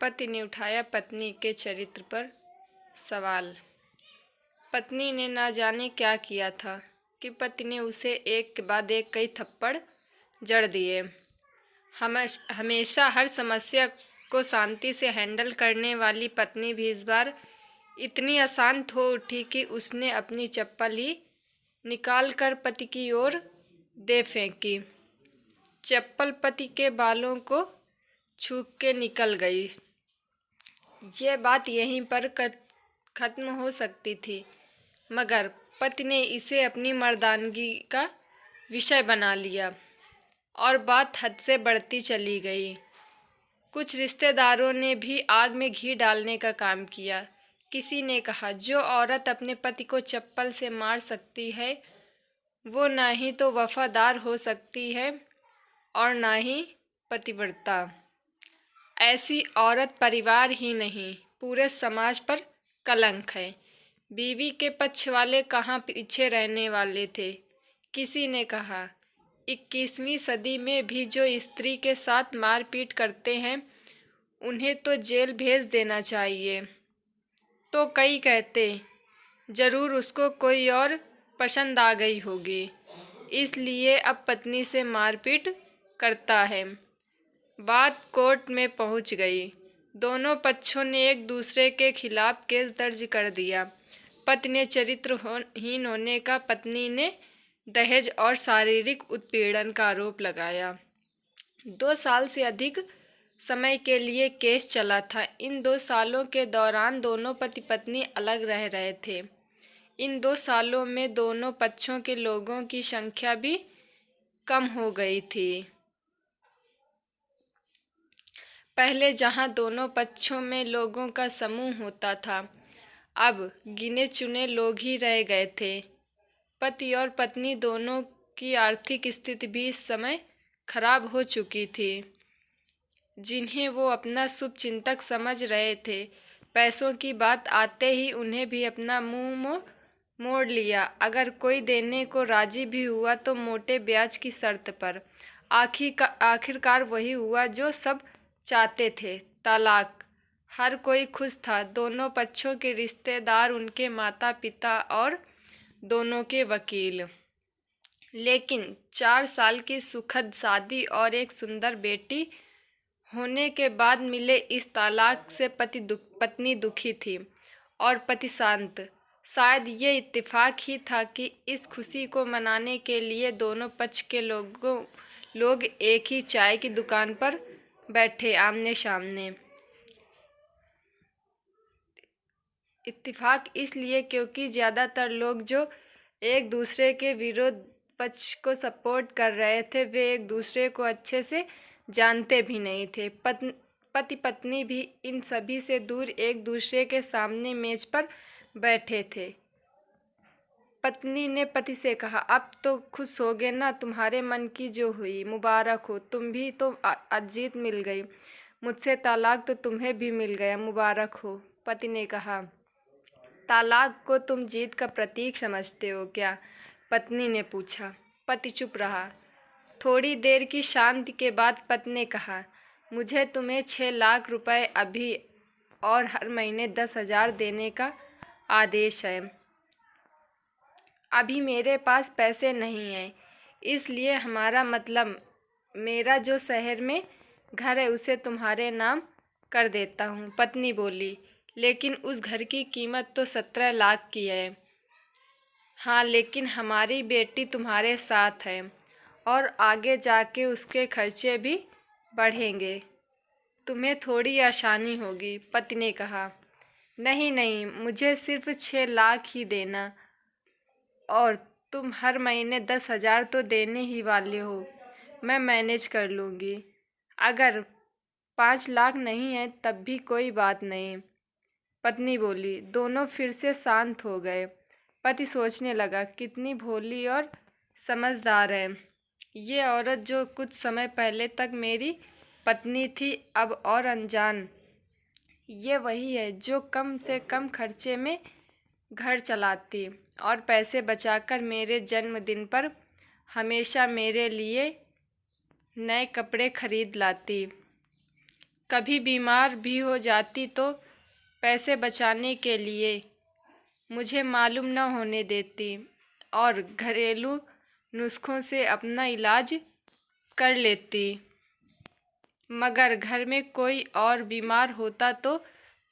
पति ने उठाया पत्नी के चरित्र पर सवाल। पत्नी ने ना जाने क्या किया था कि पति ने उसे एक के बाद एक कई थप्पड़ जड़ दिए। हमेशा हर समस्या को शांति से हैंडल करने वाली पत्नी भी इस बार इतनी अशांत हो उठी कि उसने अपनी चप्पल ही निकाल कर पति की ओर दे फेंकी। चप्पल पति के बालों को छू के निकल गई। ये बात यहीं पर खत्म हो सकती थी, मगर पति ने इसे अपनी मर्दानगी का विषय बना लिया और बात हद से बढ़ती चली गई। कुछ रिश्तेदारों ने भी आग में घी डालने का काम किया। किसी ने कहा, जो औरत अपने पति को चप्पल से मार सकती है वो ना ही तो वफादार हो सकती है और ना ही पतिव्रता। ऐसी औरत परिवार ही नहीं पूरे समाज पर कलंक है। बीवी के पक्ष वाले कहाँ पीछे रहने वाले थे। किसी ने कहा, 21वीं सदी में भी जो स्त्री के साथ मारपीट करते हैं उन्हें तो जेल भेज देना चाहिए। तो कई कहते, जरूर उसको कोई और पसंद आ गई होगी, इसलिए अब पत्नी से मारपीट करता है। बात कोर्ट में पहुंच गई। दोनों पक्षों ने एक दूसरे के खिलाफ केस दर्ज कर दिया। पति ने चरित्रहीन होने का, पत्नी ने दहेज और शारीरिक उत्पीड़न का आरोप लगाया। 2 साल से अधिक समय के लिए केस चला था। इन 2 सालों के दौरान दोनों पति पत्नी अलग रह रहे थे। इन 2 सालों में दोनों पक्षों के लोगों की संख्या भी कम हो गई थी। पहले जहां दोनों पक्षों में लोगों का समूह होता था, अब गिने चुने लोग ही रह गए थे। पति और पत्नी दोनों की आर्थिक स्थिति भी इस समय खराब हो चुकी थी। जिन्हें वो अपना शुभचिंतक समझ रहे थे, पैसों की बात आते ही उन्हें भी अपना मुंह मोड़ लिया। अगर कोई देने को राजी भी हुआ तो मोटे ब्याज की शर्त पर। आखिरकार वही हुआ जो सब चाहते थे, तलाक। हर कोई खुश था, दोनों पक्षों के रिश्तेदार, उनके माता पिता और दोनों के वकील। लेकिन 4 साल की सुखद शादी और एक सुंदर बेटी होने के बाद मिले इस तलाक से पत्नी दुखी थी और पति शांत। शायद ये इत्तेफाक ही था कि इस खुशी को मनाने के लिए दोनों पक्ष के लोग एक ही चाय की दुकान पर बैठे आमने सामने। इत्तेफाक इसलिए क्योंकि ज़्यादातर लोग जो एक दूसरे के विरोध पक्ष को सपोर्ट कर रहे थे वे एक दूसरे को अच्छे से जानते भी नहीं थे। पति पत्नी भी इन सभी से दूर एक दूसरे के सामने मेज पर बैठे थे। पत्नी ने पति से कहा, अब तो खुश हो गए ना, तुम्हारे मन की जो हुई मुबारक हो, तुम भी तो जीत मिल गई। मुझसे तलाक तो तुम्हें भी मिल गया, मुबारक हो। पति ने कहा, तलाक को तुम जीत का प्रतीक समझते हो क्या? पत्नी ने पूछा। पति चुप रहा। थोड़ी देर की शांति के बाद पत्नी ने कहा, मुझे तुम्हें 6 लाख रुपए अभी और हर महीने 10,000 देने का आदेश है। अभी मेरे पास पैसे नहीं हैं, इसलिए हमारा मतलब मेरा जो शहर में घर है उसे तुम्हारे नाम कर देता हूँ। पत्नी बोली, लेकिन उस घर की कीमत तो 17 लाख की है। हाँ, लेकिन हमारी बेटी तुम्हारे साथ है और आगे जाके उसके खर्चे भी बढ़ेंगे, तुम्हें थोड़ी आसानी होगी। पति ने कहा, नहीं नहीं, मुझे सिर्फ 6 लाख ही देना और तुम हर महीने 10,000 तो देने ही वाले हो, मैं मैनेज कर लूँगी। अगर 5 लाख नहीं है तब भी कोई बात नहीं। पत्नी बोली। दोनों फिर से शांत हो गए। पति सोचने लगा, कितनी भोली और समझदार है ये औरत जो कुछ समय पहले तक मेरी पत्नी थी, अब और अनजान। ये वही है जो कम से कम खर्चे में घर चलाती और पैसे बचाकर मेरे जन्मदिन पर हमेशा मेरे लिए नए कपड़े खरीद लाती। कभी बीमार भी हो जाती तो पैसे बचाने के लिए मुझे मालूम न होने देती और घरेलू नुस्खों से अपना इलाज कर लेती। मगर घर में कोई और बीमार होता तो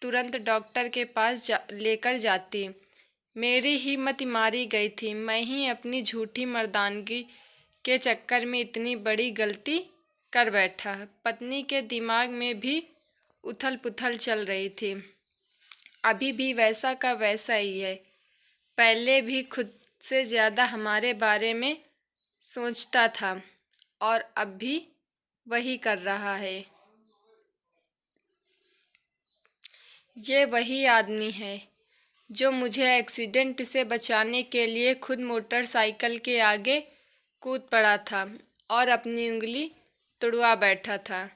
तुरंत डॉक्टर के पास लेकर जाती। मेरी हिम्मत मारी गई थी। मैं ही अपनी झूठी मर्दानगी के चक्कर में इतनी बड़ी गलती कर बैठा। पत्नी के दिमाग में भी उथल पुथल चल रही थी। अभी भी वैसा का वैसा ही है। पहले भी खुद से ज़्यादा हमारे बारे में सोचता था और अब भी वही कर रहा है। ये वही आदमी है जो मुझे एक्सीडेंट से बचाने के लिए खुद मोटरसाइकिल के आगे कूद पड़ा था और अपनी उंगली तुड़वा बैठा था।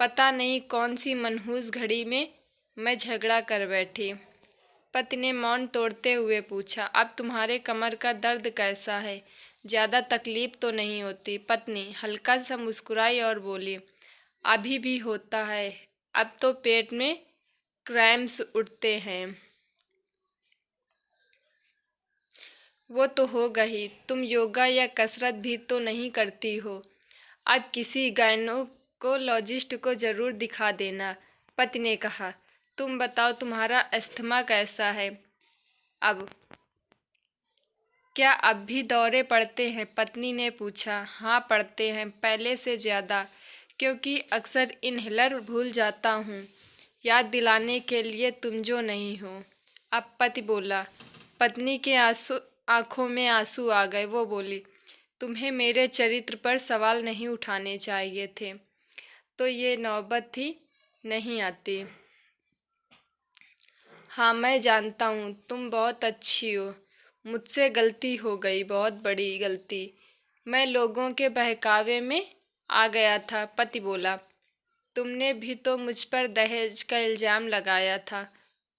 पता नहीं कौन सी मनहूस घड़ी में मैं झगड़ा कर बैठी। पति ने मौन तोड़ते हुए पूछा, अब तुम्हारे कमर का दर्द कैसा है? ज़्यादा तकलीफ तो नहीं होती? पत्नी हल्का सा मुस्कुराई और बोली, अभी भी होता है। अब तो पेट में क्रैम्प्स उठते हैं। वो तो होगा ही। तुम योगा या कसरत भी तो नहीं करती हो। अब किसी गायनोकोलॉजिस्ट को ज़रूर दिखा देना। पति ने कहा, तुम बताओ तुम्हारा अस्थमा कैसा है? अब क्या अब भी दौरे पड़ते हैं? पत्नी ने पूछा। हाँ पड़ते हैं, पहले से ज़्यादा, क्योंकि अक्सर इन्हेलर भूल जाता हूँ याद दिलाने के लिए तुम जो नहीं हो। अब पति बोला। पत्नी के आंखों में आंसू आ गए। वो बोली, तुम्हें मेरे चरित्र पर सवाल नहीं उठाने चाहिए थे तो ये नौबत ही नहीं आती। हाँ मैं जानता हूँ तुम बहुत अच्छी हो। मुझसे गलती हो गई, बहुत बड़ी गलती। मैं लोगों के बहकावे में आ गया था। पति बोला, तुमने भी तो मुझ पर दहेज का इल्ज़ाम लगाया था।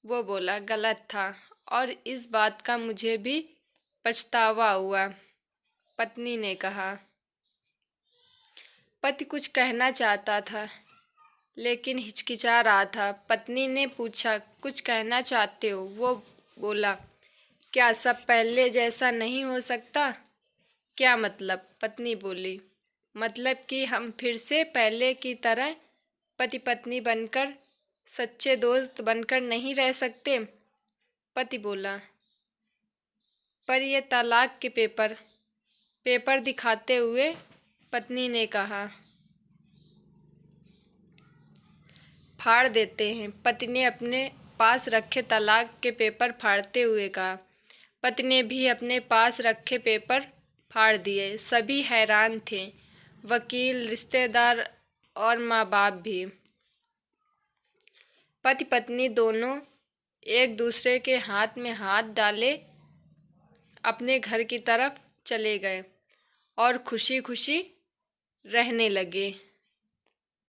वो बोला, गलत था और इस बात का मुझे भी पछतावा हुआ। पत्नी ने कहा। पति कुछ कहना चाहता था लेकिन हिचकिचा रहा था। पत्नी ने पूछा, कुछ कहना चाहते हो? वो बोला, क्या सब पहले जैसा नहीं हो सकता? क्या मतलब? पत्नी बोली, मतलब कि हम फिर से पहले की तरह पति पत्नी बनकर, सच्चे दोस्त बनकर नहीं रह सकते? पति बोला, पर ये तलाक के पेपर दिखाते हुए पत्नी ने कहा, फाड़ देते हैं। पति ने अपने पास रखे तलाक के पेपर फाड़ते हुए कहा। पति ने भी अपने पास रखे पेपर फाड़ दिए। सभी हैरान थे, वकील, रिश्तेदार और माँ बाप भी। पति पत्नी दोनों एक दूसरे के हाथ में हाथ डाले अपने घर की तरफ चले गए और खुशी खुशी रहने लगे।